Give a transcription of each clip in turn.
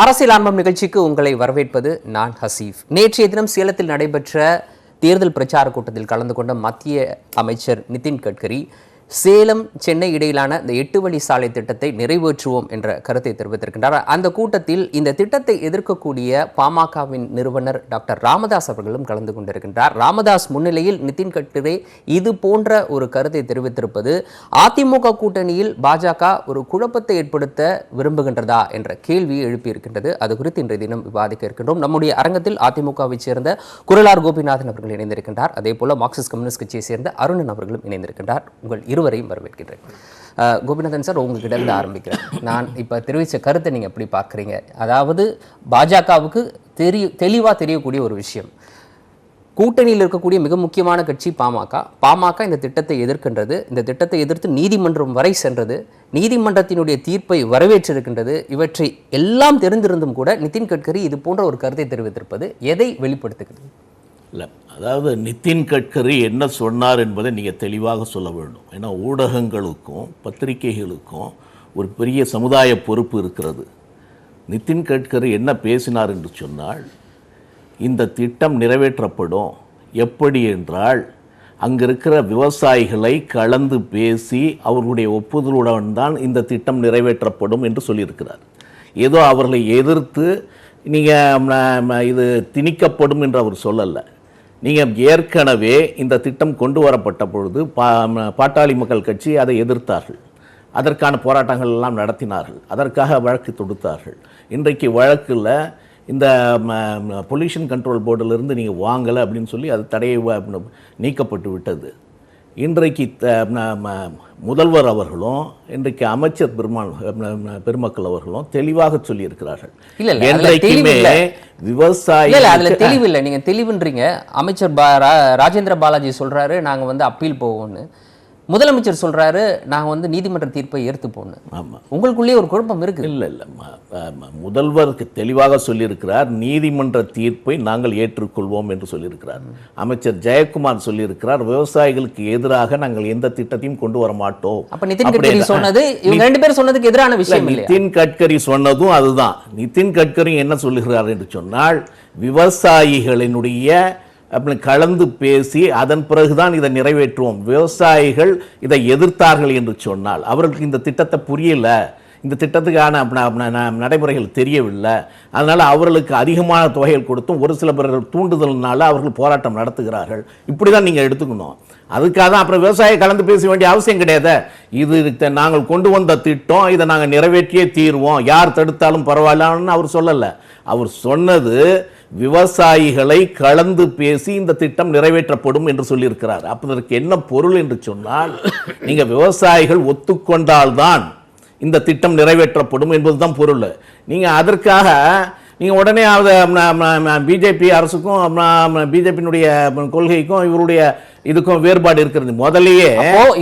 அரசியல் ஆன்மம் நிகழ்ச்சிக்கு உங்களை வரவேற்பது நான் ஹசீஃப். நேற்றைய தினம் சேலத்தில் நடைபெற்ற தேர்தல் பிரச்சார கூட்டத்தில் கலந்து கொண்ட மத்திய அமைச்சர் நிதின் கட்கரி சேலம் சென்னை இடையிலான இந்த 8 வழி சாலை திட்டத்தை நிறைவேற்றுவோம் என்ற கருத்தை தெரிவித்திருக்கின்றார். அந்த கூட்டத்தில் இந்த திட்டத்தை எதிர்க்கக்கூடிய பாமகவின் நிறுவனர் டாக்டர் ராமதாஸ் அவர்களும் கலந்து கொண்டிருக்கின்றார். ராமதாஸ் முன்னிலையில் நிதின் கட்கரி இது போன்ற ஒரு கருத்தை தெரிவித்திருப்பது அதிமுக கூட்டணியில் பாஜக ஒரு குழப்பத்தை ஏற்படுத்த விரும்புகின்றதா என்ற கேள்வியை எழுப்பியிருக்கின்றது. அது குறித்து இன்றைய தினம் விவாதிக்க இருக்கின்றோம். நம்முடைய அரங்கத்தில் அதிமுகவை சேர்ந்த குரலார் கோபிநாதன் அவர்கள் இணைந்திருக்கின்றார். அதே போல மார்க்சிஸ்ட் கம்யூனிஸ்ட் கட்சியை சேர்ந்த அருணன் அவர்களும் இணைந்திருக்கின்றார். உங்கள் இருவரையும் வரவேற்கின்றேன். கோபிநாதன் சார், உங்ககிட்ட இருந்து ஆரம்பிக்கிறேன். நான் இப்போ தெரிவித்த கருத்தை நீங்கள் எப்படி பார்க்குறீங்க? அதாவது பாஜகவுக்கு தெளிவாக தெரியக்கூடிய ஒரு விஷயம், கூட்டணியில் இருக்கக்கூடிய மிக முக்கியமான கட்சி பாமக இந்த திட்டத்தை எதிர்க்கின்றது. இந்த திட்டத்தை எதிர்த்து நீதிமன்றம் வரை சென்றது, நீதிமன்றத்தினுடைய தீர்ப்பை வரவேற்றிருக்கின்றது. இவற்றை எல்லாம் தெரிந்திருந்தும் கூட நிதின் கட்கரி இது போன்ற ஒரு கருத்தை தெரிவித்திருப்பது எதை வெளிப்படுத்துகிறது? இல்லை, அதாவது நிதின் கட்கரி என்ன சொன்னார் என்பதை நீங்கள் தெளிவாக சொல்ல வேண்டும். ஏன்னா ஊடகங்களுக்கும் பத்திரிகைகளுக்கும் ஒரு பெரிய சமுதாய பொறுப்பு இருக்கிறது. நிதின் கட்கரி என்ன பேசினார் என்று சொன்னால், இந்த திட்டம் நிறைவேற்றப்படும் எப்படி என்றால் அங்கே இருக்கிற விவசாயிகளை கலந்து பேசி அவர்களுடைய ஒப்புதலுடன் தான் இந்த திட்டம் நிறைவேற்றப்படும் என்று சொல்லியிருக்கிறார். ஏதோ அவர்களை எதிர்த்து நீங்கள் இது திணிக்கப்படும் என்று அவர் சொல்லலை. நீங்கள் ஏற்கனவே இந்த திட்டம் கொண்டு வரப்பட்ட பொழுது பாட்டாளி மக்கள் கட்சி அதை எதிர்த்தார்கள், அதற்கான போராட்டங்கள் எல்லாம் நடத்தினார்கள், அதற்காக வழக்கு தொடுத்தார்கள். இன்றைக்கு வழக்கில் இந்த பொல்யூஷன் கண்ட்ரோல் போர்டிலிருந்து நீங்கள் வாங்கலை அப்படின்னு சொல்லி அது தடையை நீக்கப்பட்டு விட்டது. இன்றைக்கு முதல்வர் அவர்களும் இன்றைக்கு அமைச்சர் பெருமக்கள் அவர்களும் தெளிவாக சொல்லியிருக்கிறார்கள். என்றைக்குமே விவசாயிகள் தெளிவில்லை. நீங்க தெளிவுன்றீங்க. அமைச்சர் ராஜேந்திர பாலாஜி சொல்றாரு நாங்க அப்பீல் போவோம்னு, முதலமைச்சர் சொல்றாரு நாங்க நீதிமன்ற தீர்ப்பை ஏற்று போகணும். ஆமா, உங்களுக்குள்ளேயே ஒரு குழப்பம் இருக்கு. இல்லை, முதல்வருக்கு தெளிவாக சொல்லியிருக்கிறார், நீதிமன்ற தீர்ப்பை நாங்கள் ஏற்றுக்கொள்வோம் என்று சொல்லியிருக்கிறார். அமைச்சர் ஜெயக்குமார் சொல்லியிருக்கிறார், விவசாயிகளுக்கு எதிராக நாங்கள் எந்த திட்டத்தையும் கொண்டு வர மாட்டோம். அப்ப நிதின் கட்கரி சொன்னது இவங்க ரெண்டு பேரும் சொன்னதுக்கு எதிரான விஷயம். நிதின் கட்கரி சொன்னதும் அதுதான். நிதின் கட்கரி என்ன சொல்லுகிறார் என்று சொன்னால், விவசாயிகளினுடைய கலந்து பேசி அதன் பிறகுதான் இதை நிறைவேற்றுவோம். விவசாயிகள் இதை எதிர்த்தார்கள் என்று சொன்னால் அவர்களுக்கு இந்த திட்டத்தை புரியல, இந்த திட்டத்துக்கான நடைமுறைகள் தெரியவில்லை, அதனால் அவர்களுக்கு அதிகமான தொகைகள் கொடுத்தும் ஒரு சில பேர்கள் தூண்டுதல்னால அவர்கள் போராட்டம் நடத்துகிறார்கள். இப்படி தான் நீங்கள் எடுத்துக்கணும். அதுக்காக தான் அப்புறம் விவசாயியை கலந்து பேச வேண்டிய அவசியம் கிடையாது. இது நாங்கள் கொண்டு வந்த திட்டம், இதை நாங்கள் நிறைவேற்றியே தீர்வோம், யார் தடுத்தாலும் பரவாயில்லன்னு அவர் சொல்லலை. அவர் சொன்னது விவசாயிகளை கலந்து பேசி இந்த திட்டம் நிறைவேற்றப்படும் என்று சொல்லியிருக்கிறார். அப்பதற்கு என்ன பொருள் என்று சொன்னால், நீங்கள் விவசாயிகள் ஒத்துக்கொண்டால்தான் இந்த திட்டம் நிறைவேற்றப்படும் என்பதுதான் பொருள். நீங்கள் அதற்காக நீங்கள் உடனே பிஜேபி அரசுக்கும் பிஜேபியினுடைய கொள்கைக்கும் இவருடைய இதுக்கும் வேறுபாடு இருக்கிறது. முதலையே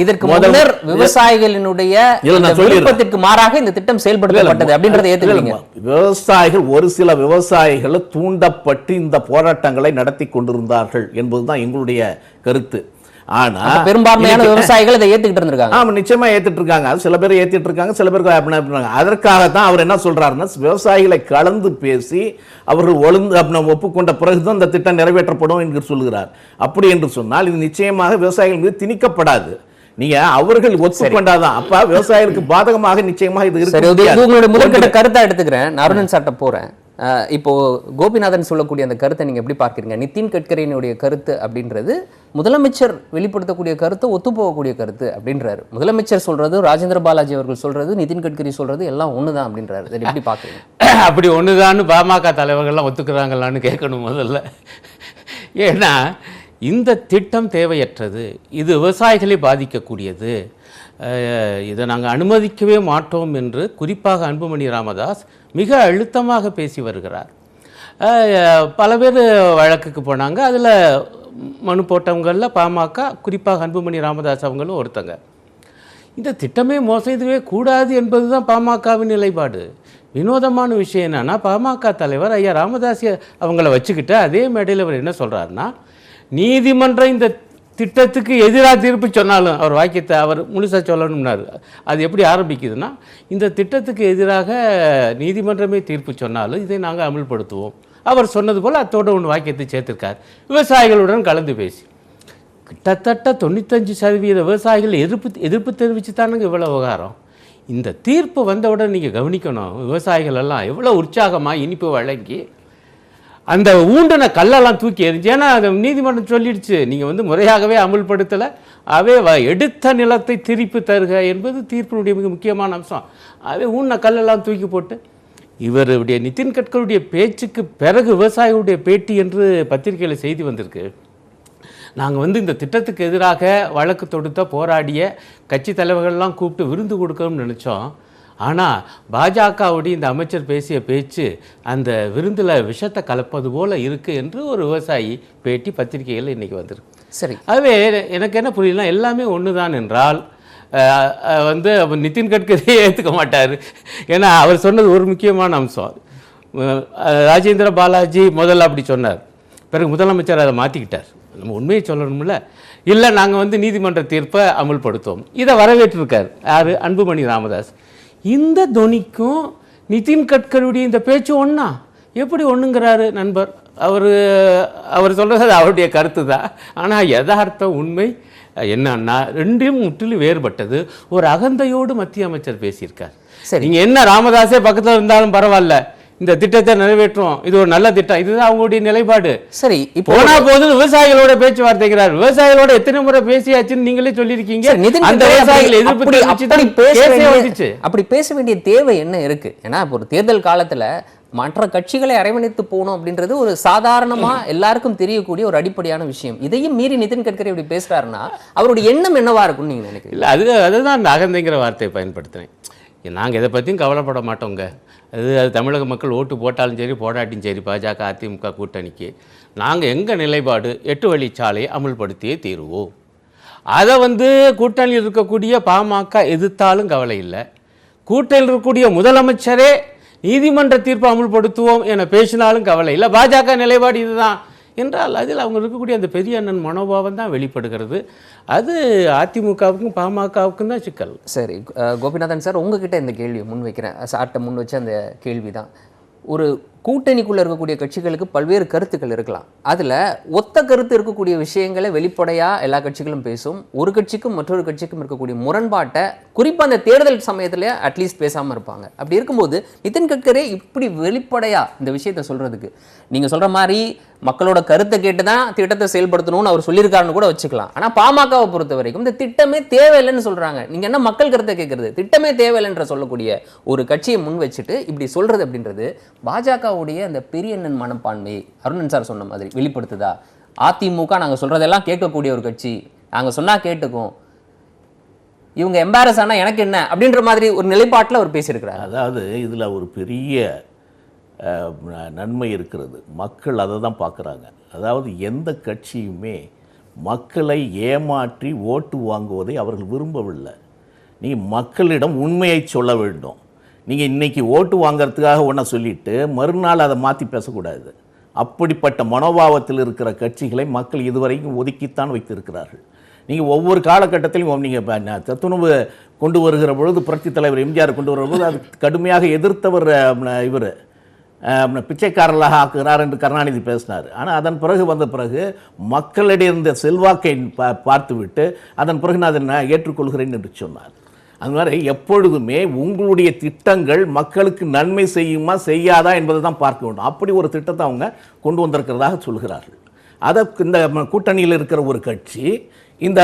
இதற்கு முன்னர் விவசாயிகளினுடைய விருப்பத்திற்கு மாறாக இந்த திட்டம் செயல்படுத்தப்பட்டது அப்படின்றத ஏத்துக்கீங்க. விவசாயிகள் ஒரு சில விவசாயிகள் தூண்டப்பட்டு இந்த போராட்டங்களை நடத்தி கொண்டிருந்தார்கள் என்பதுதான் எங்களுடைய கருத்து. ஆனா பெரும்பான்மையான விவசாயிகள் இதை ஏத்துக்கிட்டு இருக்காங்க. ஆமா, நிச்சயமா ஏத்துட்டு இருக்காங்க. சில பேர் ஏத்திட்டு இருக்காங்க, சில பேர் அதற்காகத்தான் அவர் என்ன சொல்றாருன்னா, விவசாயிகளை கலந்து பேசி அவர்கள் ஒப்புக்கொண்ட பிறகுதான் இந்த திட்டம் நிறைவேற்றப்படும் என்று சொல்கிறார். அப்படி என்று சொன்னால் இது நிச்சயமாக விவசாயிகள் மீது திணிக்கப்படாது. நீங்க அவர்கள் ஒத்துக்கொண்டாதான் அப்ப விவசாயிகளுக்கு பாதகமாக நிச்சயமாக இது இருக்கு. உங்களுடைய முதற்கட்ட கருத்தை எடுத்துக்கிறேன், அருணன் சார்ட்ட போறேன். இப்போ கோபிநாதன் சொல்லக்கூடிய அந்த கருத்தை நீங்க எப்படி பார்க்கிறீங்க? நிதின் கட்கரியினுடைய கருத்து அப்படின்றது முதலமைச்சர் வெளிப்படுத்தக்கூடிய கருத்து ஒத்துப்போகக்கூடிய கருத்து அப்படின்றாரு. முதலமைச்சர் சொல்றது, ராஜேந்திர பாலாஜி அவர்கள் சொல்றது, நிதின் கட்கரி சொல்றது எல்லாம் ஒண்ணுதான் அப்படின்றாரு. இதை எப்படி பார்க்குறீங்க? அப்படி ஒண்ணுதான்னு பாமக தலைவர்கள்லாம் ஒத்துக்கிறாங்களான்னு கேட்கணும் முதல்ல. ஏன்னா இந்த திட்டம் தேவையற்றது, இது விவசாயிகளை பாதிக்கக்கூடியது, இதை நாங்கள் அனுமதிக்கவே மாட்டோம் என்று குறிப்பாக அன்புமணி ராமதாஸ் மிக அழுத்தமாக பேசி வருகிறார். பல பேர் வழக்குக்கு போனாங்க, அதில் மனு போட்டவங்களில் பாமக குறிப்பாக அன்புமணி ராமதாஸ் அவங்களும் ஒருத்தங்க. இந்த திட்டமே மோசடிவே கூடாது என்பது தான் பாமகவின் நிலைப்பாடு. வினோதமான விஷயம் என்னன்னா, பாமக தலைவர் ஐயா ராமதாஸ் அவங்கள வச்சுக்கிட்டு அதே மேடையில் அவர் என்ன சொல்கிறாருன்னா, நீதிமன்றம் இந்த திட்டத்துக்கு எதிராக தீர்ப்பு சொன்னாலும் அவர் வாக்கியத்தை அவர் முழுசாக சொல்லணும்னாரு. அது எப்படி ஆரம்பிக்குதுன்னா, இந்த திட்டத்துக்கு எதிராக நீதிமன்றமே தீர்ப்பு சொன்னாலும் இதை நாங்கள் அமல்படுத்துவோம். அவர் சொன்னது போல் அத்தோட ஒன்று வாக்கியத்தை சேர்த்திருக்கார். விவசாயிகளுடன் கலந்து பேசி கிட்டத்தட்ட 95% விவசாயிகள் எதிர்ப்பு தெரிவித்து தானுங்க இவ்வளோ விவகாரம். இந்த தீர்ப்பு வந்தவுடன் நீங்கள் கவனிக்கணும், விவசாயிகள் எல்லாம் எவ்வளோ உற்சாகமாக இனிப்பு வழங்கி அந்த ஊண்டின கல்லெல்லாம் தூக்கி எரிஞ்சு. ஏன்னா அதை நீதிமன்றம் சொல்லிடுச்சு, நீங்கள் முறையாகவே அமுல்படுத்தலை, எடுத்த நிலத்தை திருப்பி தருக என்பது தீர்ப்பினுடைய மிக முக்கியமான அம்சம். ஊண்டின கல்லெல்லாம் தூக்கி போட்டு இவருடைய நிதின் கட்கருடைய பேச்சுக்கு பிறகு விவசாயிகளுடைய பேட்டி என்று பத்திரிகையில் செய்தி வந்திருக்கு. நாங்கள் இந்த திட்டத்துக்கு எதிராக வழக்கு தொடுத்த போராடிய கட்சி தலைவர்கள்லாம் கூப்பிட்டு விருந்து கொடுக்கணும்னு நினச்சோம். ஆனால் பாஜகவுடைய இந்த அமைச்சர் பேசிய பேச்சு அந்த விருந்தில் விஷத்தை கலப்பது போல் இருக்குது என்று ஒரு விவசாயி பேட்டி பத்திரிகைகள் இன்றைக்கி வந்திருக்கு. சரி, அதுவே எனக்கு என்ன புரியல, எல்லாமே ஒன்று தான் என்றால் நிதின் கட்கரியே ஏற்றுக்க மாட்டார். ஏன்னா அவர் சொன்னது ஒரு முக்கியமான அம்சம். ராஜேந்திர பாலாஜி முதல்ல அப்படி சொன்னார், பிறகு முதலமைச்சர் அதை மாற்றிக்கிட்டார். நம்ம உண்மையை சொல்லணும்ல, இல்லை நாங்கள் நீதிமன்ற தீர்ப்பை அமுல்படுத்துவோம். இதை வரவேற்றிருக்கார் யார்? அன்புமணி ராமதாஸ். இந்த தொனிக்கும் நிதின் கட்கரியுடைய இந்த பேச்சு ஒன்றா? எப்படி ஒன்றுங்கிறாரு நண்பர்? அவர் சொல்கிறது அவருடைய கருத்து தான். ஆனால் யதார்த்த உண்மை என்னன்னா ரெண்டும் முற்றிலும் வேறுபட்டது. ஒரு அகந்தையோடு மத்திய அமைச்சர் பேசியிருக்கார். சரி, நீங்கள் என்ன ராமதாஸே பக்கத்தில் இருந்தாலும் பரவாயில்ல, இந்த திட்டத்தை நிறைவேற்றும், இது ஒரு நல்ல திட்டம், இதுதான் அவங்களுடைய நிலைப்பாடு. சரி, இப்போ போனா போது விவசாயிகளோட பேச்சுவார்த்தைக்கிறார். விவசாயிகளோட எத்தனை முறை பேசியாச்சுன்னு நீங்களே சொல்லியிருக்கீங்க. அந்த விவசாயிகள் அப்படி பேச வேண்டிய தேவை என்ன இருக்கு? ஏன்னா இப்போ ஒரு தேர்தல் காலத்துல மற்ற கட்சிகளை அரவணைத்து போகணும் அப்படின்றது ஒரு சாதாரணமா எல்லாருக்கும் தெரியக்கூடிய ஒரு அடிப்படையான விஷயம். இதையும் மீறி நிதின் கட்கரி இப்படி பேசுறாருன்னா அவருடைய எண்ணம் என்னவா இருக்கும்னு நீங்க நினைக்கிறீங்க? இல்லை, அதுதான் அந்த அகந்தைங்கிற வார்த்தையை பயன்படுத்துறேன். நாங்கள் இதை பற்றியும் கவலைப்பட மாட்டோங்க. அது தமிழக மக்கள் ஓட்டு போட்டாலும் சரி போடாட்டியும் சரி பாஜக அதிமுக கூட்டணிக்கு நாங்கள் எங்கள் நிலைப்பாடு 8 வழிச்சாலையை அமுல்படுத்தியே தீருவோம். அதை கூட்டணியில் இருக்கக்கூடிய பாமக எதிர்த்தாலும் கவலை இல்லை. கூட்டணியில் இருக்கக்கூடிய முதலமைச்சரே நீதிமன்ற தீர்ப்பை அமுல்படுத்துவோம் என பேசினாலும் கவலை இல்லை. பாஜக நிலைப்பாடு இதுதான் என்றால் அதில் அவங்க இருக்கக்கூடிய அந்த பெரிய அண்ணன் மனோபாவம் தான் வெளிப்படுகிறது. அது அதிமுகவுக்கும் பாமகவுக்கும் தான் சிக்கல். சரி, கோபிநாதன் சார், உங்ககிட்ட இந்த கேள்வியை முன் வைக்கிறேன். சார்ட்ட முன் வச்ச அந்த கேள்வி தான். ஒரு கூட்டணிக்குள்ளே இருக்கக்கூடிய கட்சிகளுக்கு பல்வேறு கருத்துக்கள் இருக்கலாம். அதில் ஒத்த கருத்து இருக்கக்கூடிய விஷயங்களை வெளிப்படையாக எல்லா கட்சிகளும் பேசும். ஒரு கட்சிக்கும் மற்றொரு கட்சிக்கும் இருக்கக்கூடிய முரண்பாட்டை குறிப்பாக அந்த தேர்தல் சமயத்தில் அட்லீஸ்ட் பேசாமல் இருப்பாங்க. அப்படி இருக்கும்போது நிதின் கட்கரி இப்படி வெளிப்படையாக இந்த விஷயத்தை சொல்கிறதுக்கு, நீங்கள் சொல்கிற மாதிரி மக்களோட கருத்தை கேட்டு தான் திட்டத்தை செயல்படுத்தணும்னு அவர் சொல்லியிருக்காருன்னு கூட வச்சுக்கலாம். ஆனால் பாமகவை பொறுத்த வரைக்கும் இந்த திட்டமே தேவையில்லைன்னு சொல்கிறாங்க. நீங்கள் என்ன மக்கள் கருத்தை கேட்குறது? திட்டமே தேவையில்லைன்ற சொல்லக்கூடிய ஒரு கட்சியை முன் வச்சுட்டு இப்படி சொல்கிறது அப்படின்றது பாஜக அந்த பெரிய அண்ணன் மனப்பான்மை அருணன் சார் சொன்ன மாதிரி வெளிப்படுத்துதா? அதிமுக நாங்க சொல்றதெல்லாம் கேட்கக்கூடிய ஒரு கட்சி, நாங்க சொன்னா கேட்டுக்கும், இவங்க எம்பாரஸ் ஆனா எனக்கு என்ன அப்படின்ற மாதிரி ஒரு நிலைப்பாட்டில் அவர் பேசியிருக்கிறார். அதாவது இதுல ஒரு பெரிய நன்மை இருக்கிறது. மக்கள் அதை தான் பார்க்குறாங்க. அதாவது எந்த கட்சியுமே மக்களை ஏமாற்றி ஓட்டு வாங்குவதை அவர்கள் விரும்பவில்லை. நீ மக்களிடம் உண்மையை சொல்ல வேண்டும். நீங்கள் இன்றைக்கி ஓட்டு வாங்கிறதுக்காக ஒன்றை சொல்லிவிட்டு மறுநாள் அதை மாற்றி பேசக்கூடாது. அப்படிப்பட்ட மனோபாவத்தில் இருக்கிற கட்சிகளை மக்கள் இதுவரைக்கும் ஒதுக்கித்தான் வைத்திருக்கிறார்கள். நீங்கள் ஒவ்வொரு காலகட்டத்திலும் நீங்கள் சத்துணவு கொண்டு வருகிற பொழுது புரட்சித் தலைவர் எம்ஜிஆர் கொண்டு வருகிற பொழுது அது கடுமையாக எதிர்த்தவர் இவர் பிச்சைக்காரர்களாக ஆக்குகிறார் என்று கருணாநிதி பேசினார். ஆனால் அதன் பிறகு வந்த பிறகு மக்களிடையே இருந்த செல்வாக்கை பார்த்துவிட்டு அதன் பிறகு நான் அதை ஏற்றுக்கொள்கிறேன் என்று சொன்னார். அது மாதிரி எப்பொழுதுமே உங்களுடைய திட்டங்கள் மக்களுக்கு நன்மை செய்யுமா செய்யாதா என்பதை தான் பார்க்க வேண்டும். அப்படி ஒரு திட்டத்தை அவங்க கொண்டு வந்திருக்கிறதாக சொல்கிறார்கள். அதை இந்த கூட்டணியில் இருக்கிற ஒரு கட்சி இந்த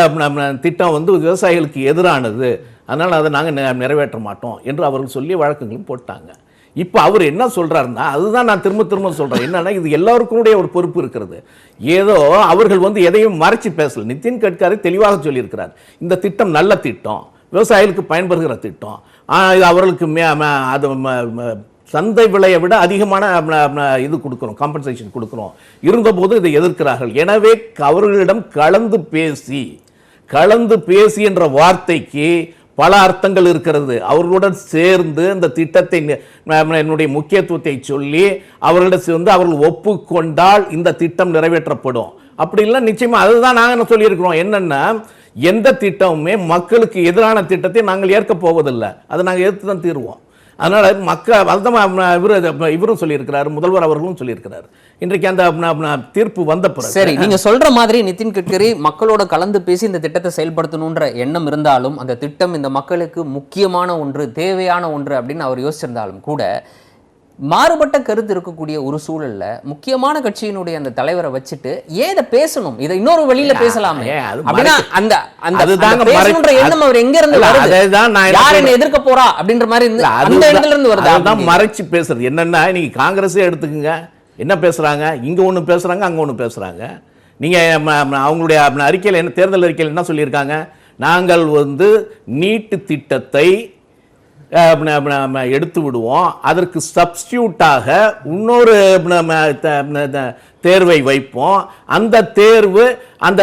திட்டம் விவசாயிகளுக்கு எதிரானது, அதனால் அதை நாங்கள் நிறைவேற்ற மாட்டோம் என்று அவர்கள் சொல்லி வழக்குகளும் போட்டாங்க. இப்போ அவர் என்ன சொல்கிறாருன்னா, அதுதான் நான் திரும்ப திரும்ப சொல்கிறேன், என்னன்னா இது எல்லாருக்குடைய ஒரு பொறுப்பு இருக்கிறது. ஏதோ அவர்கள் எதையும் மறைச்சி பேசல. நிதின் கட்கரி தெளிவாக சொல்லியிருக்கிறார், இந்த திட்டம் நல்ல திட்டம், விவசாயிகளுக்கு பயன்படுகிற திட்டம், அவர்களுக்கு அது சந்தை விலையை விட அதிகமான இது கொடுக்குறோம், காம்பன்சேஷன் கொடுக்குறோம். இருந்தபோது இதை எதிர்க்கிறார்கள். எனவே அவர்களிடம் கலந்து பேசி என்ற வார்த்தைக்கு பல அர்த்தங்கள் இருக்கிறது. அவர்களுடன் சேர்ந்து இந்த திட்டத்தை என்னுடைய முக்கியத்துவத்தை சொல்லி அவர்களிடம் அவர்கள் ஒப்புக்கொண்டால் இந்த திட்டம் நிறைவேற்றப்படும். அப்படிலாம் நிச்சயமா அதுதான் நாங்கள் சொல்லியிருக்கிறோம். என்னன்னா எந்த திட்டமுமே மக்களுக்கு எதிரான திட்டத்தை நாங்கள் ஏற்க போவதில்லை, அதை நாங்கள் எதிர்த்து தான் தீர்வோம். அதனால மக்கள் அதுதான் இவரும் சொல்லியிருக்கிறாரு, முதல்வர் அவர்களும் சொல்லியிருக்கிறாரு. இன்றைக்கு அந்த தீர்ப்பு வந்த பிறகு சரி, நீங்க சொல்ற மாதிரி நிதின் கட்கரி மக்களோட கலந்து பேசி இந்த திட்டத்தை செயல்படுத்தணும்ன்ற எண்ணம் இருந்தாலும் அந்த திட்டம் இந்த மக்களுக்கு முக்கியமான ஒன்று, தேவையான ஒன்று அப்படின்னு அவர் யோசிச்சிருந்தாலும் கூட மாறுபட்ட கருத்து இருக்கக்கூடிய ஒரு சூழல்ல முக்கியமான கட்சியினுடைய அந்த தலைவரை வச்சுட்டு ஏன் இதை பேசணும், இதை இன்னொரு வழியில பேசலாமே அப்படின்னா அந்த அந்த பேசணும்ன்ற எண்ணம் அவர் எங்க இருந்து வருது? யார் என்ன எதிர்க்க போறா அப்படின்ற மாதிரி அந்த இடத்துல இருந்து வருது. அதான் மறைச்சு பேசுறது. என்னன்னா நீங்க காங்கிரஸே எடுத்துக்கங்க, என்ன பேசுறாங்க, இங்க ஒண்ணு பேசுறாங்க, அங்க ஒண்ணு பேசுறாங்க. நீங்க அவங்களுடைய அறிக்கையில் என்ன, தேர்தல் அறிக்கையில் என்ன சொல்லியிருக்காங்க, நாங்கள் நீட்டு திட்டத்தை எடுத்து விடுவோம், அதற்கு சப்ஸ்டியூட்டாக இன்னொரு தேர்வை வைப்போம், அந்த தேர்வு அந்த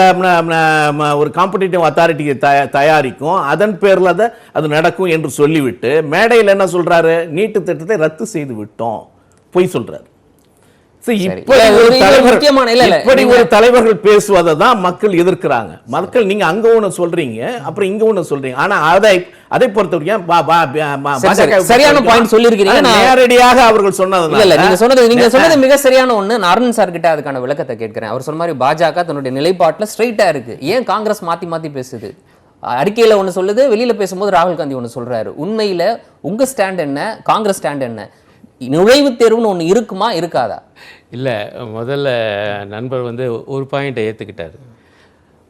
ஒரு காம்படிட்டிவ் அத்தாரிட்டியை தயாரிக்கும், அதன் பேரில் அது நடக்கும் என்று சொல்லிவிட்டு மேடையில் என்ன சொல்றாரு, நீட்டு திட்டத்தை ரத்து செய்து விட்டோம் பொய் சொல்றாரு. இப்படி ஒரு தலைவர்கள் பேசுவதை தான் மக்கள் எதிர்க்கிறாங்க. மக்கள் நீங்க அங்க ஒண்ணு சொல்றீங்க, அப்புறம் இங்க ஒண்ணு சொல்றீங்க. ஆனா அதை பொறுத்தவரைக்கும் சரியான பாயிண்ட் சொல்லிருக்கீங்க. நேரடியாக அவர்கள் சொன்னது இல்ல, நீங்க சொன்னது மிக சரியான ஒண்ணு. நான் அருண் சார் கிட்ட அதுக்கான விளக்கத்தை கேட்கிறேன். அவர் சொன்ன மாதிரி பாஜக தன்னுடைய நிலைப்பாட்டுல ஸ்ட்ரைட்டா இருக்கு. ஏன் காங்கிரஸ் மாத்தி மாத்தி பேசுது? அறிக்கையில ஒண்ணு சொல்லுது, வெளியில பேசும்போது ராகுல் காந்தி ஒண்ணு சொல்றாரு. உண்மையில உங்க ஸ்டாண்ட் என்ன, காங்கிரஸ் ஸ்டாண்ட் என்ன? நுழைவுத் தேர்வுன்னு ஒண்ணு இருக்குமா இருக்காதா? இல்ல, முதல்ல நண்பர் ஒரு பாயிண்டை ஏத்துக்கிட்டாரு.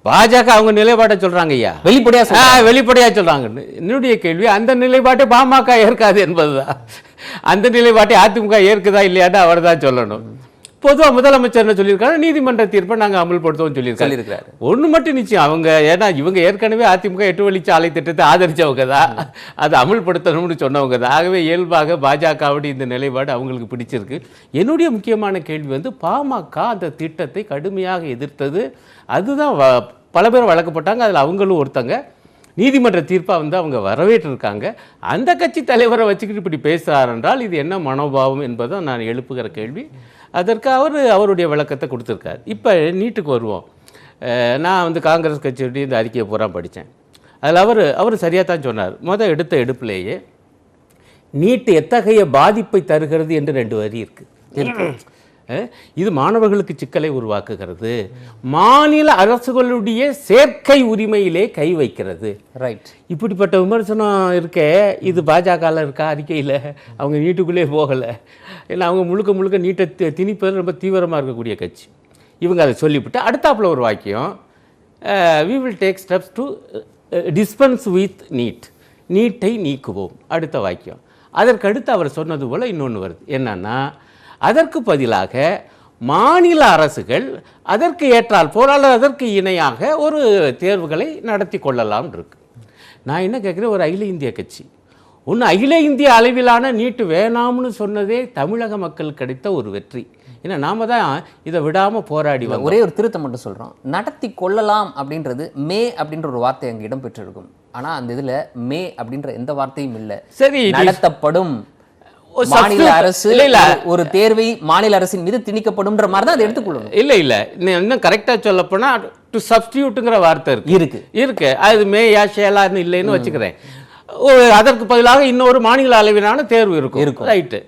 பாஜக அவங்க நிலைப்பாட்டை சொல்றாங்க ஐயா, வெளிப்படையா சொல்றாங்க. என்னுடைய கேள்வி, அந்த நிலைப்பாட்டை பாமக ஏற்காது என்பதுதான். அந்த நிலைப்பாட்டை அதிமுக ஏற்குதா இல்லையான்னு அவர் தான் சொல்லணும். பொதுவாக முதலமைச்சர் என்ன சொல்லியிருக்காரு, நீதிமன்ற தீர்ப்பை நாங்கள் அமல்படுத்தவும் சொல்லியிருக்காரு. ஒன்று மட்டும் நிச்சயம், அவங்க ஏன்னா இவங்க ஏற்கனவே அதிமுக 8 வழிச்சாலை திட்டத்தை ஆதரிச்சவங்க தான், அதை அமல்படுத்தணும்னு சொன்னவங்க தான். ஆகவே இயல்பாக பாஜகவுடைய இந்த நிலைப்பாடு அவங்களுக்கு பிடிச்சிருக்கு. என்னுடைய முக்கியமான கேள்வி பாமக அந்த திட்டத்தை கடுமையாக எதிர்த்தது. அதுதான் பல பேர் வழக்கப்பட்டாங்க, அதில் அவங்களும் ஒருத்தங்க. நீதிமன்ற தீர்ப்பை அவங்க வரவேற்றிருக்காங்க. அந்த கட்சி தலைவரை வச்சுக்கிட்டு இப்படி பேசுகிறார் என்றால் இது என்ன மனோபாவம் என்பதை நான் எழுப்புகிற கேள்வி. அதற்கு அவருடைய விளக்கத்தை கொடுத்துருக்கார். இப்போ நீட்டுக்கு வருவோம். நான் காங்கிரஸ் கட்சியுடைய இந்த அறிக்கையை பூரா படித்தேன். அதில் அவர் சரியாக தான் சொன்னார். எடுத்த எடுப்பிலேயே நீட்டு எத்தகைய பாதிப்பை தருகிறது என்று 2 வரி இருக்குது. இது மாணவர்களுக்கு சிக்கலை உருவாக்குகிறது, மாநில அரசுகளுடைய சேர்க்கை உரிமையிலே கை வைக்கிறது. ரைட். இப்படிப்பட்ட விமர்சனம் இருக்கே, இது பாஜகவில் இருக்கா? அறிக்கையில் அவங்க நீட்டுக்குள்ளே போகலை. ஏன்னா அவங்க முழுக்க நீட்டை திணிப்பது ரொம்ப தீவிரமாக இருக்கக்கூடிய கட்சி. இவங்க அதை சொல்லிவிட்டு அடுத்தாப்புல ஒரு வாக்கியம், we will take steps to dispense with NEET, நீட்டை நீக்குவோம். அடுத்த வாக்கியம். அதற்கடுத்து அவர் சொன்னது போல் இன்னொன்று வருது. என்னன்னா, அதற்கு பதிலாக மாநில அரசுகள் அதற்கு ஏற்றால் போராட அதற்கு இணையாக ஒரு தேர்வுகளை நடத்தி கொள்ளலாம் இருக்கு. நான் என்ன கேட்குறேன், ஒரு அகில இந்திய கட்சி அகில இந்திய அளவிலான நீட்டு வேணாம்னு சொன்னதே தமிழக மக்கள் கிடைத்த ஒரு வெற்றி. ஏன்னா நாம தான் இதை விடாமல் போராடி வந்தோம். ஒரே ஒரு திருத்தம் மட்டும் சொல்கிறோம், நடத்தி கொள்ளலாம் அப்படின்றது மே அப்படின்ற ஒரு வார்த்தை அங்கே இடம் பெற்றிருக்கும். ஆனால் அந்த இதில் மே அப்படின்ற எந்த வார்த்தையும் இல்லை. சரி, நடத்தப்படும் மாநில அரசு ஒரு தேர்வை மாநில அரசின் மீது திணிக்கப்படும் மாதிரி தான் அதை எடுத்துக்கொள்ளணும். இல்ல இன்னும் கரெக்டா சொல்ல போனா டு சப்ஸ்டியூட்ங்கிற வார்த்தை இருக்கு. அது மேயா ஷேலான்னு இல்லைன்னு வச்சுக்கிறேன். அதற்கு பதிலாக இன்னொரு மாநில அளவிலான தேர்வு இருக்கும். ரைட்டு.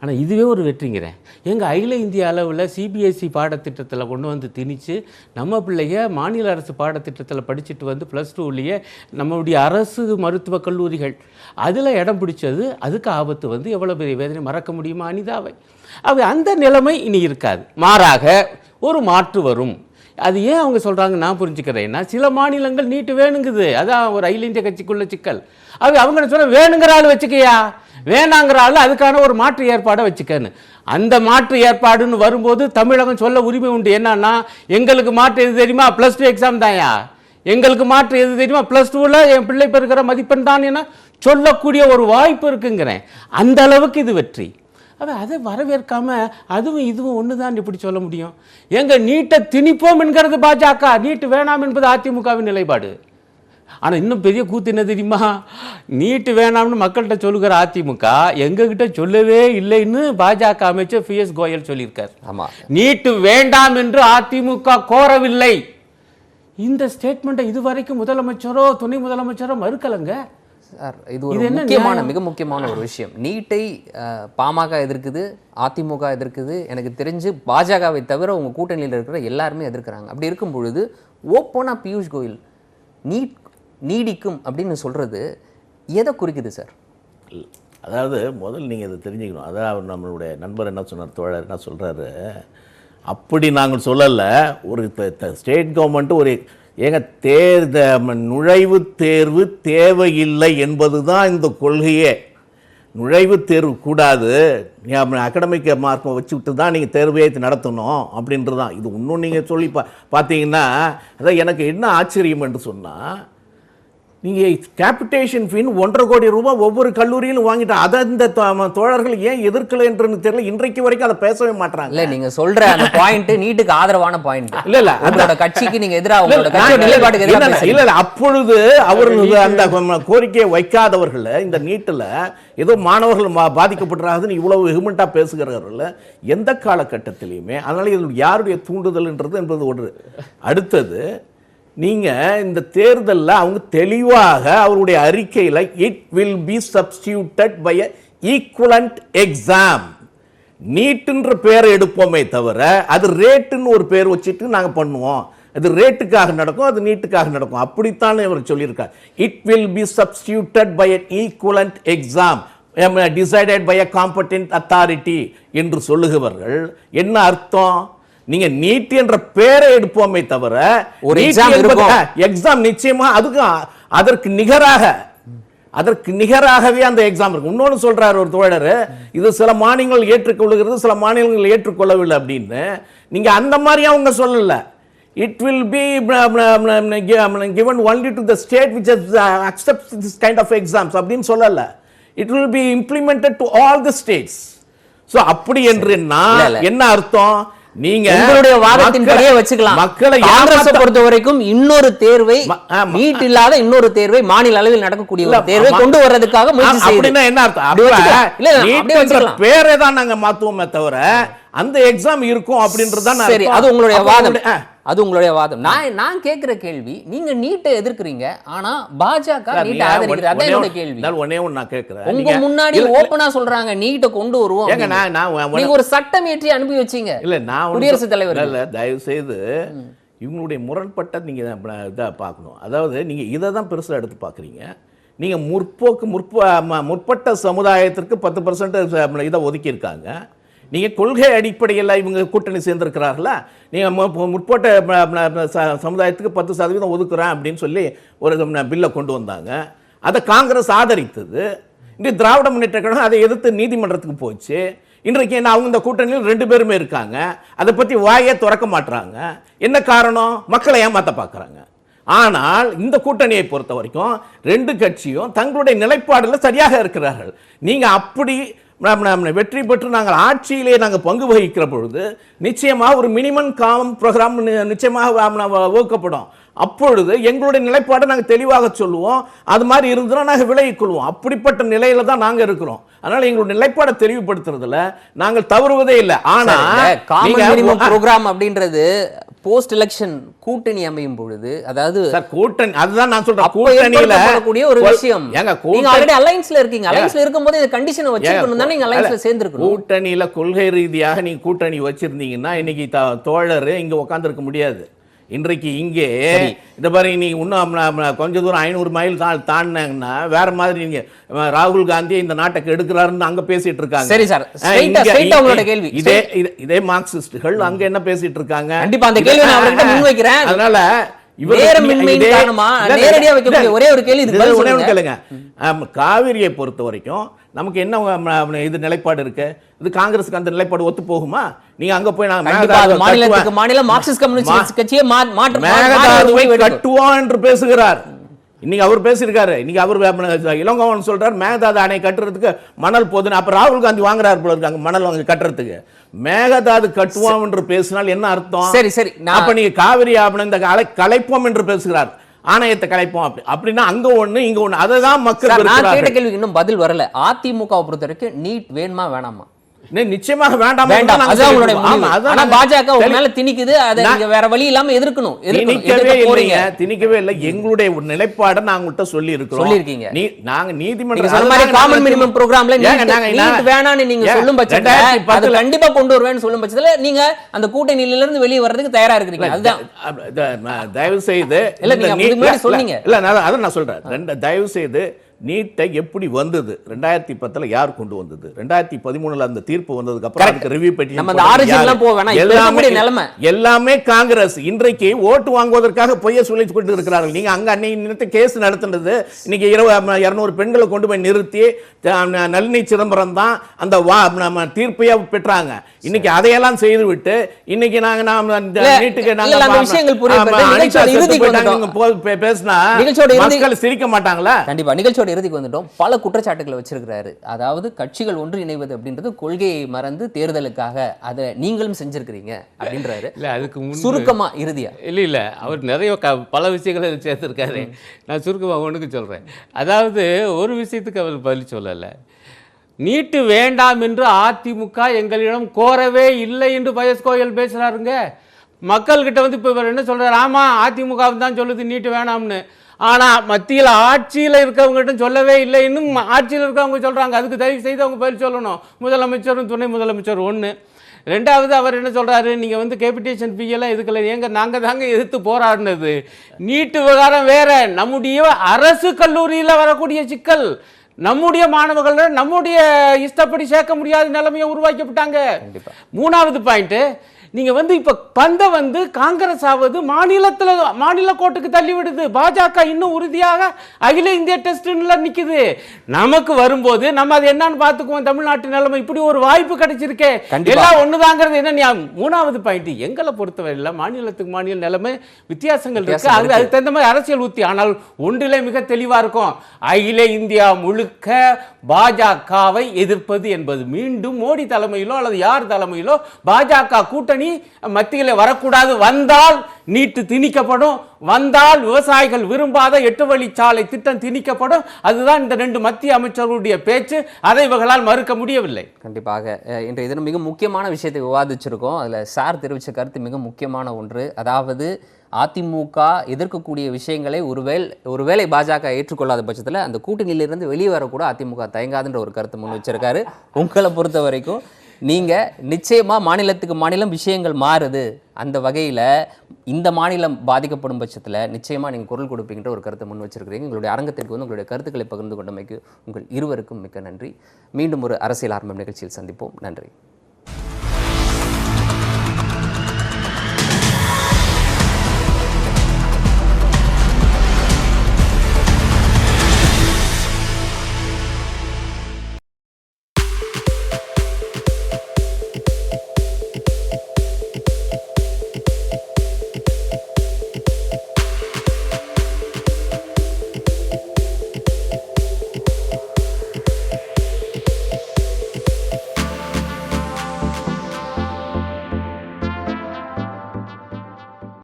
ஆனால் இதுவே ஒரு வெற்றிங்கிறேன். எங்கள் அகில இந்திய அளவில் சிபிஎஸ்சி பாடத்திட்டத்தில் கொண்டு திணிச்சு நம்ம பிள்ளைங்க மாநில அரசு பாடத்திட்டத்தில் படிச்சுட்டு +2லேயே நம்மளுடைய அரசு மருத்துவக் கல்லூரிகள் அதில் இடம் பிடிச்சது. அதுக்கு ஆபத்து எவ்வளோ பெரிய வேதனை மறக்க முடியுமா அனிதாவை? அந்த நிலைமை இனி இருக்காது. மாறாக ஒரு மாற்று வரும். அது ஏன் அவங்க சொல்கிறாங்க நான் புரிஞ்சுக்கிறேன்னா, சில மாநிலங்கள் நீட்டு வேணுங்குது. அதான் ஒரு அகில இந்திய கட்சிக்குள்ள சிக்கல். அவங்க சொல்ல வேணுங்கிற ஆள் வச்சுக்கையா, வேணாங்கிற ஆள் அதுக்கான ஒரு மாற்று ஏற்பாடை வச்சுக்கன்னு. அந்த மாற்று ஏற்பாடுன்னு வரும்போது தமிழகம் சொல்ல உரிமை உண்டு. என்னன்னா, எங்களுக்கு மாற்று எது தெரியுமா, +2 எக்ஸாம் தான்யா. எங்களுக்கு மாற்று எது தெரியுமா, +2ல் என் பிள்ளை பெறுகிற மதிப்பெண் தான் என சொல்லக்கூடிய ஒரு வாய்ப்பு இருக்குங்கிறேன். அந்த அளவுக்கு இது வெற்றி. அதை வரவேற்காம அதுவும் இதுவும் ஒன்று தான் இப்படி சொல்ல முடியும். எங்க நீட்டை திணிப்போம் என்கிறது பாஜக, நீட்டு வேணாம் என்பது அதிமுகவின் நிலைப்பாடு. ஆனால் இன்னும் பெரிய கூத்து என்ன தெரியுமா, நீட்டு வேணாம்னு மக்கள்கிட்ட சொல்லுகிற அதிமுக எங்ககிட்ட சொல்லவே இல்லைன்னு பாஜக அமைச்சர் PS கோயல் சொல்லியிருக்கார். ஆமா, நீட்டு வேண்டாம் என்று அதிமுக கோரவில்லை. இந்த ஸ்டேட்மெண்ட்டை இதுவரைக்கும் முதலமைச்சரோ துணை முதலமைச்சரோ மறுக்கலங்க. சார் இது ஒரு முக்கியமான மிக முக்கியமான ஒரு விஷயம். நீட்டை பாமக எதிர்க்குது, அதிமுக எதிர்க்குது, எனக்கு தெரிஞ்சு பாஜகவை தவிர உங்க கூட்டணியில் இருக்கிற எல்லாருமே எதிர்க்கிறாங்க. அப்படி இருக்கும் பொழுது ஓப்பனா பியூஷ் கோயல் நீட் நீடிக்கும் அப்படின்னு சொல்றது எதை குறிக்குது சார்? அதாவது முதல்ல நீங்கள் இதை தெரிஞ்சுக்கணும். அதாவது நம்மளுடைய நண்பர் என்ன சொன்னார், தோழர் என்ன சொல்கிறாரு, அப்படி நாங்கள் சொல்லலை. ஒரு ஸ்டேட் கவர்மெண்ட்டு ஒரு நுழைவுத் தேர்வு தேவையில்லை என்பது தான் இந்த கொள்கையே. நுழைவுத் தேர்வு கூடாது, அகடமிக் மார்க்கை வச்சுக்கிட்டு தான் நீங்கள் தேர்வையை நடத்தணும் அப்படின்றது தான் இது. இன்னும் நீங்கள் சொல்லி பார்த்தீங்கன்னா, அதான் எனக்கு என்ன ஆச்சரியம் என்று சொன்னால், நீங்கள் கேபிட்டேஷன் ஃபீன் 1.5 கோடி ரூபாய் ஒவ்வொரு கல்லூரியிலும் வாங்கிட்டா அதை இந்த தோழர்கள் ஏன் எதிர்க்கல என்று தெரியல. இன்றைக்கு வரைக்கும் அதை பேசவே மாட்டாங்க. இல்ல நீங்க சொல்ற அந்த பாயிண்ட் நீட்டுக்கு ஆதரவான பாயிண்ட் இல்ல இல்ல உங்களோட கட்சிக்கு நீங்க எதிராக உங்களோட கட்சியோட நிலைப்பாட்டுக்கு எதிராக இல்ல இல்ல அப்பொழுது அவர்கள் அந்த கோரிக்கையை வைக்காதவர்கள் இந்த நீட்டுல ஏதோ மாணவர்கள் பாதிக்கப்பட்டாங்கன்னு இவ்வளவு வெகுமெண்டா பேசுகிறார்கள் எந்த காலகட்டத்திலையுமே. அதனால இது யாருடைய தூண்டுதல்ன்றது என்பது ஒன்று. அடுத்தது, நீங்க இந்த தேர்தலில் அவங்க தெளிவாக அவருடைய அறிக்கையில் it will be substituted by a equivalent exam, நீட்டுன்ற பேரை எடுப்போமே தவிர அது ரேட்டுன்னு ஒரு பேர் வச்சுட்டு நாங்கள் பண்ணுவோம், அது ரேட்டுக்காக நடக்கும், அது நீட்டுக்காக நடக்கும், அப்படித்தான் இவர் சொல்லியிருக்கார். It will be substituted by a equivalent exam decided by a competent authority என்று சொல்லுகிறவர்கள் என்ன அர்த்தம்? நீங்க நீட் என்ற பேரை எடுப்போமே தவிர ஒரு எக்ஸாம் நிச்சயமா அதற்கு நிகராகவே அந்த எக்ஸாம் இருக்கும். இன்னொன்னு சொல்றாரு ஒரு தோழர், இது சில மாநிலங்கள் ஏற்றுக்கொள்ளுகிறது, சில மாநிலங்கள் ஏற்றுக்கொள்ளவில்லை அப்படின்னு. நீங்க அந்த மாதிரி அவங்க சொல்லல. It will be given only to the state which accepts this kind of exams அப்படின்னு சொல்லல. It will be implemented to all the states. So அப்படி என்று என்ன அர்த்தம்? நீங்க உங்களுடைய வாதத்தின்படியே வச்சுக்கலாம். மக்களை காங்கிரஸ் பொறுத்த வரைக்கும் இன்னொரு தேர்வை, நீட் இல்லாத இன்னொரு தேர்வை, மாநில அளவில் நடக்கக்கூடிய ஒரு தேர்வை கொண்டு வர்றதுக்காக முயற்சி செய்யுது. அப்படின்னா என்ன அர்த்தம்? பேரை தான் நாங்க மாத்துவோமே தவிர அந்த எக்ஸாம் இருக்கும் அப்படின்றதுதான். சரி, அது உங்களுடைய வாதம், அது உங்களுடைய வாதம். நான் கேட்கிற கேள்வி, நீங்க நீட்டை எதிர்க்கிறீங்க, ஆனா பாஜக நீட்டை ஆதரிக்குது. அதான் என்னோட கேள்வி. ஒண்ணே ஒண்ணு நான் கேட்கிறேன். உங்க முன்னாடி ஓபனா சொல்றாங்க நீட்டை கொண்டு வருவோம். நீங்க ஒரு சட்டம் ஏற்றி அனுப்பி வச்சீங்க. இல்ல நான் குடியரசுத் தலைவர் இல்ல, தயவு செய்து இவங்களுடைய முரண்பட்ட நீங்க இதை பார்க்கணும். அதாவது நீங்க இதை தான் பெருசா எடுத்து பாக்குறீங்க. நீங்க முற்பட்ட சமுதாயத்திற்கு 10% இதை ஒதுக்கி இருக்காங்க. நீங்க கொள்கை அடிப்படையில் இவங்க கூட்டணி சேர்ந்திருக்கிறார்களா? நீங்க முற்பட்ட சமுதாயத்துக்கு 10% ஒதுக்குறேன் அப்படின்னு சொல்லி ஒரு பில்லை கொண்டு வந்தாங்க. அதை காங்கிரஸ் ஆதரித்தது. இன்றைக்கு திராவிட முன்னேற்ற கழகம் அதை எதிர்த்து நீதிமன்றத்துக்கு போச்சு. இன்றைக்கு என்ன, அவங்க இந்த கூட்டணியில் 2 பேருமே இருக்காங்க. அதை பத்தி வாயே திறக்க மாட்டாங்க. என்ன காரணம்? மக்களை ஏமாத்த பார்க்குறாங்க. ஆனால் இந்த கூட்டணியை பொறுத்த வரைக்கும் 2 கட்சியும் தங்களுடைய நிலைப்பாடுல சரியாக இருக்கிறார்கள். நீங்க அப்படி வெற்றி பெற்று நாங்கள் ஆட்சியிலே நாங்கள் பங்கு வகிக்கிற பொழுது நிச்சயமாக ஒரு மினிமம் காமன் ப்ரோக்ராம் நிச்சயமாக வகுக்கப்படும். அப்பொழுது எங்களுடைய நிலைப்பாடு நாங்கள் தெளிவாக சொல்லுவோம். அது மாதிரி இருந்ததுன்னா நாங்கள் விலகிக் கொள்வோம். அப்படிப்பட்ட நிலையில தான் நாங்கள் இருக்கிறோம். அதனால எங்களுடைய நிலைப்பாடை தெளிவுபடுத்துறதுல நாங்கள் தவறுவதே இல்லை. ஆனா காமன் மினிமம் ப்ரோக்ராம் அப்படின்றது போஸ்ட் எலெக்ஷன் கூட்டணி அமையும் பொழுது, அதாவது கூட்டணி, அதுதான் நான் சொல்றேன், கூட்டணியில கூடிய ஒரு விஷயம். நீங்க ஆல்ரெடி அலைன்ஸ்ல இருக்கீங்க. அலைன்ஸ்ல இருக்கும்போது இந்த கண்டிஷனை வச்சிருக்கணும் தான் நீங்க அலைன்ஸ்ல சேர்ந்திருக்கணும். கூட்டணியில கொள்கை ரீதியாக நீங்க கூட்டணி வச்சிருந்தீங்கன்னா இன்னைக்கு தோழர் இங்க உட்கார்ந்து இருக்க முடியாது. இன்றைக்கு இங்கே இந்த மாதிரி நீ இன்னும் கொஞ்ச தூரம் 500 மைல் தாண்டினாங்கன்னா வேற மாதிரி நீங்க ராகுல் காந்தி இந்த நாட்டை எடுக்கிறாருன்னு அங்க பேசிட்டு இருக்காங்க. சரி சார், உங்களோட கேள்வி. இதே மார்க்சிஸ்டுகள் அங்க என்ன பேசிட்டு இருக்காங்க? கண்டிப்பா அந்த கேள்வி நான் அவர்கிட்ட முன்வைக்கிறேன். அதனால ஒரே ஒரு கேள்வி கேளுங்க. காவிரியை பொறுத்த வரைக்கும் நமக்கு என்ன இது நிலைப்பாடு இருக்கு? இது காங்கிரஸுக்கு அந்த நிலைப்பாடு ஒத்து போகுமா? நீங்க அங்க போய் மாநிலத்துக்கு மாநிலம் மார்க்சிஸ்ட் கம்யூனிஸ்ட் கட்சியை கட்டுவோம் என்று பேசுகிறார். இன்னைக்கு அவர் பேசியிருக்காரு. இன்னைக்கு அவர் இளங்கோவன் சொல்றாரு மேகதாது அணை கட்டுறதுக்கு மணல் போதுன்னு. அப்ப ராகுல் காந்தி வாங்குறாரு போல இருக்காங்க மணல் வாங்க கட்டுறதுக்கு. மேகதாது கட்டுவோம் என்று பேசினால் என்ன அர்த்தம்? சரி சரி, அப்ப நீங்க காவிரி இந்த கலைப்போம் என்று பேசுகிறார். ஆணையத்தை கலைப்போம் அப்படின்னா அங்க ஒண்ணு இங்க ஒண்ணு, அதை தான் மக்கள் நான் கேட்ட விரும்புகிறார்கள். கேள்விக்கு இன்னும் பதில் வரல. அதிமுகவை பொறுத்த வரைக்கும் நீட் வேணுமா வேணாமா? நிச்சயமாக வேண்டாம். வேண்டாம், அதான் உங்களுடைய முடிவு. ஆனா பாஜக உங்க மேல தெளி- திணிக்குது, அதை நீங்க வேற வழி இல்லாம எதிர்க்கணும். திணிக்கவே இல்லைங்க, திணிக்கவே இல்லை. எங்களுடைய ஒரு நிலைப்பாடை நாங்க உங்கள்கிட்ட சொல்லியிருக்கீங்க. நாங்க நீங்க நீதிமன்றம் சொன்ன மாதிரி காமன் மினிமம் ப்ரோக்ராம்ல ஏங்க, நீட் வேணான்னு நீங்க சொல்லும் பட்சத்துல, அது 2010 கண்டிப்பா கொண்டு வருவேன்னு சொல்லும் பட்சத்துல நீங்க அந்த கூட்டணியில இருந்து வெளியே வர்றதுக்கு தயாரா இருக்கிறீங்க. அதுதான் தயவு செய்து இல்ல, நீங்க அதுக்கு முன்னாடி சொன்னீங்க. இல்ல அதை நான் சொல்றேன். தயவு செய்து நீட்டை எப்படி வந்தது, 2010 யார் கொண்டு வந்தது, 2013 அந்த தீர்ப்பு வந்ததுக்கு அப்புறம் அதுக்கு ரிவ்யூ பெட்டிஷன் நம்ம அந்த origin எல்லாம் போக வேணாம். இப்ப இருக்கக்கூடிய நிலைமை எல்லாமே காங்கிரஸ் இன்றைக்கு ஓட்டு வாங்குவதற்காக பொய்ய சொல்லி கொண்டு இருக்கிறார்கள். நீங்க அங்க அன்னைக்கு கேஸ் நடத்துனது, இன்னைக்கு 200 பெண்களை கொண்டு போய் நிறுத்தி நளினி சிதம்பரம் தான் அந்த நம்ம தீர்ப்பையே பெற்றாங்க. இன்னைக்கு அதையெல்லாம் செய்து விட்டு இன்னைக்கு நீட்டுக்கு பேசினா மக்கள் சிரிக்க மாட்டாங்களா? கண்டிப்பா. நிகழ்ச்சியோட இறுதிக்கு வந்துட்டோம். பல குற்றச்சாட்டுகளை வச்சிருக்கிறாரு. அதாவது கட்சிகள் ஒன்று இணைவது அப்படின்றது கொள்கையை மறந்து தேர்தலுக்காக அதை நீங்களும் செஞ்சிருக்கிறீங்க அப்படின்றாரு. இல்லை, அதுக்கு சுருக்கமா இறுதியா இல்லை அவர் நிறைய பல விஷயங்களை சேர்த்துருக்காரு. நான் சுருக்கமாக ஒன்றுக்கு சொல்கிறேன். அதாவது ஒரு விஷயத்துக்கு அவர் பதில் சொல்லலை. நீட்டு வேண்டாம் என்று அதிமுக எங்களிடம் கோரவே இல்லை என்று பயஸ் கோயல் பேசுகிறாருங்க. மக்கள்கிட்ட வந்து இப்போ இவர் என்ன சொல்கிறார், ஆமாம் அதிமுக தான் சொல்லுது நீட்டு வேணாம்னு. ஆனால் மத்தியில் ஆட்சியில் இருக்கவங்ககிட்ட சொல்லவே இல்லை, இன்னும் ஆட்சியில் இருக்கவங்க சொல்கிறாங்க. அதுக்கு தயவு செய்து அவங்க பதில் சொல்லணும். முதலமைச்சரும் துணை முதலமைச்சர் ஒன்று. ரெண்டாவது அவர் என்ன சொல்கிறாரு, நீங்கள் வந்து கேபிடேஷன் ஃபீயெல்லாம் எதுக்கல, நாங்கள் தாங்க எதிர்த்து போராடினது. நீட்டு விவகாரம் வேற, நம்முடைய அரசு கல்லூரியில் வரக்கூடிய சிக்கல், நம்முடைய மாணவர்கள் நம்முடைய இஷ்டப்படி சேர்க்க முடியாத நிலைமையை உருவாக்கப்பட்டாங்க. மூணாவது பாயிண்ட், நீங்க வந்து இப்ப பந்தை வந்து காங்கிரஸ் ஆவது மாநில கோர்ட்டுக்கு தள்ளி விடுது. பாஜக இன்னும் உறுதியாக அகில இந்திய டெஸ்ட்ல நிக்குது. நமக்கு வரும்போது நம்ம அது என்னன்னு பாத்துக்குவோம். தமிழ்நாட்டு நிலைமை இப்படி ஒரு வாய்ப்பு கிடைச்சிருக்கே, எல்லாம் ஒண்ணுதாங்கிறது என்ன. மூணாவது பாயிண்ட், எங்களை பொறுத்தவரையில மாநிலத்துக்கு மாநில நிலைமை வித்தியாசங்கள் இருக்கு. அதுக்கு தகுந்த மாதிரி அரசியல் உத்தி. ஆனால் ஒன்றிலே மிக தெளிவா இருக்கும், அகில இந்தியா முழுக்க பாஜகவை எதிர்ப்பது என்பது மீண்டும் மோடி தலைமையிலோ அல்லது யார் தலைமையிலோ பாஜக கூட்டணி மத்தியில் வரக்கூடாது. வந்தால் நீட்டு திணிக்கப்படும், வந்தால் விவசாயிகள் விரும்பாத 8 வழிச்சாலை திட்டம் திணிக்கப்படும். அதுதான் இந்த 2 மத்திய அமைச்சர்களுடைய பேச்சு. அதை இவர்களால் மறுக்க முடியவில்லை. கண்டிப்பாக இன்றைய தினம் மிக முக்கியமான விஷயத்தை விவாதிச்சிருக்கோம். அதில் சார் தெரிவித்த கருத்து மிக முக்கியமான ஒன்று. அதாவது அதிமுக எதிர்க்கக்கூடிய விஷயங்களை ஒருவேளை பாஜக ஏற்றுக்கொள்ளாத பட்சத்தில் அந்த கூட்டணியிலிருந்து வெளியே வரக்கூட அதிமுக தயங்காதுன்ற ஒரு கருத்து முன் வச்சிருக்காரு. உங்களை பொறுத்த வரைக்கும் நீங்கள் நிச்சயமாக மாநிலத்துக்கு மாநிலம் விஷயங்கள் மாறுது, அந்த வகையில் இந்த மாநிலம் பாதிக்கப்படும் பட்சத்தில் நிச்சயமாக நீங்கள் குரல் கொடுப்பீங்கன்ற ஒரு கருத்தை முன் வச்சிருக்கிறீங்க. உங்களுடைய அரங்கத்திற்கு வந்து உங்களுடைய கருத்துக்களை பகிர்ந்து கொண்டமைக்கு உங்கள் இருவருக்கும் மிக்க நன்றி. மீண்டும் ஒரு அரசியல் ஆரம்பம் நிகழ்ச்சியில் சந்திப்போம். நன்றி.